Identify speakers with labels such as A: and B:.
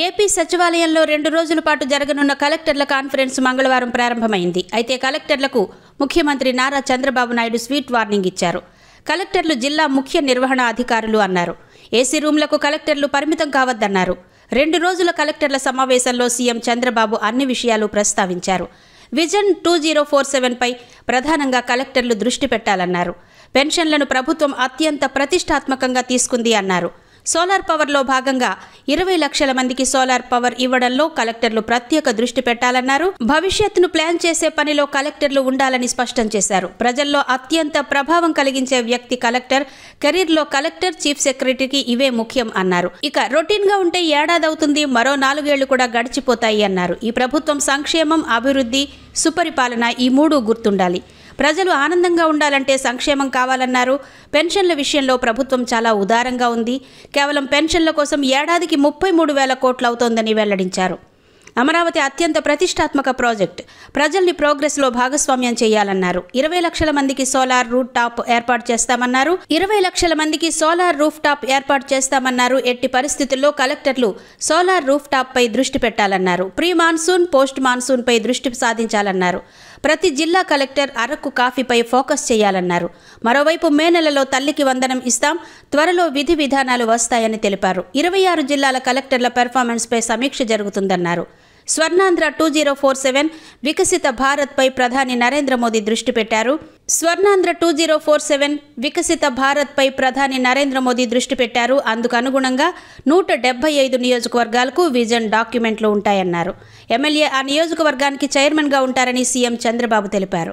A: AP సచివాలయంలో 2 రోజుల పాటు జరగనున్న కలెక్టర్ల కాన్ఫరెన్స్ మంగళవారం ప్రారంభమైంది. అయితే కలెక్టర్లకు ముఖ్యమంత్రి నారా చంద్రబాబు నాయుడు స్వీట్ వార్నింగ్ ఇచ్చారు. కలెక్టర్లు జిల్లా ముఖ్య నిర్వహణ అధికారులు అన్నారు. ఏసీ రూమ్లకు కలెక్టర్లు పరిమితం కావద్దన్నారు. 2 రోజుల కలెక్టర్ల సమావేశంలో సీఎం చంద్రబాబు అన్ని విషయాలు ప్రస్తావించారు. విజన్ 2047 పై ప్రధానంగా కలెక్టర్లు దృష్టి పెట్టాలన్నారు. పెన్షన్లను ప్రభుత్వం అత్యంత ప్రతిష్టాత్మకంగా తీసుకుంది అన్నారు. సోలార్ పవర్లో భాగంగా 20 లక్షల మందికి సోలార్ పవర్ ఇవ్వడంలో కలెక్టర్లు ప్రత్యేక దృష్టి పెట్టాలన్నారు. భవిష్యత్తును ప్లాన్ చేసే పనిలో కలెక్టర్లు ఉండాలని స్పష్టం చేశారు. ప్రజల్లో అత్యంత ప్రభావం కలిగించే వ్యక్తి కలెక్టర్. కెరీర్లో కలెక్టర్, చీఫ్ సెక్రటరీకి ఇవే ముఖ్యం అన్నారు. ఇక రొటీన్ గా ఉంటే ఏడాది అవుతుంది, మరో 4 ఏళ్లు కూడా గడిచిపోతాయి అన్నారు. ఈ ప్రభుత్వం సంక్షేమం, అభివృద్ధి, సుపరిపాలన ఈ 3 గుర్తుండాలి. ప్రజలు ఆనందంగా ఉండాలంటే సంక్షేమం కావాలన్నారు. పెన్షన్ల విషయంలో ప్రభుత్వం చాలా ఉదారంగా ఉంది. కేవలం పెన్షన్ల కోసం ఏడాదికి 33,000 కోట్లు అవుతోందని వెల్లడించారు. అమరావతి అత్యంత ప్రతిష్టాత్మక ప్రాజెక్ట్. ప్రజల్ని ప్రోగ్రెస్లో భాగస్వామ్యం చేయాలన్నారు. 20 లక్షల మందికి సోలార్ రూఫ్ టాప్ ఏర్పాటు చేస్తామన్నారు. 20 లక్షల మందికి సోలార్ రూఫ్ టాప్ ఏర్పాటు చేస్తామన్నారు. ఎట్టి పరిస్థితుల్లో కలెక్టర్లు సోలార్ రూఫ్ టాప్ పై దృష్టి పెట్టాలన్నారు. ప్రీ మాన్సూన్, పోస్ట్ మాన్సూన్ పై దృష్టి సాధించాలన్నారు. ప్రతి జిల్లా కలెక్టర్ అరకు కాఫీపై ఫోకస్ చేయాలన్నారు. మరోవైపు మే నెలలో తల్లికి వందనం ఇస్తాం, త్వరలో విధి విధానాలు వస్తాయని తెలిపారు. 26 జిల్లాల కలెక్టర్ల పెర్ఫార్మెన్స్ పై సమీక్ష జరుగుతుందన్నారు. స్వర్ణాంధ్ర 2047 వికసిత భారత్ పై ప్రధాని నరేంద్ర మోదీ దృష్టి పెట్టారు. స్వర్ణాంధ్ర 2047 వికసిత భారత్ పై ప్రధాని నరేంద్ర మోదీ దృష్టి పెట్టారు. అందుకు అనుగుణంగా 175 నియోజకవర్గాలకు విజన్ డాక్యుమెంట్లు ఉంటాయన్నారు. ఎమ్మెల్యే ఆ నియోజకవర్గానికి చైర్మన్ గా ఉంటారని సీఎం చంద్రబాబు తెలిపారు.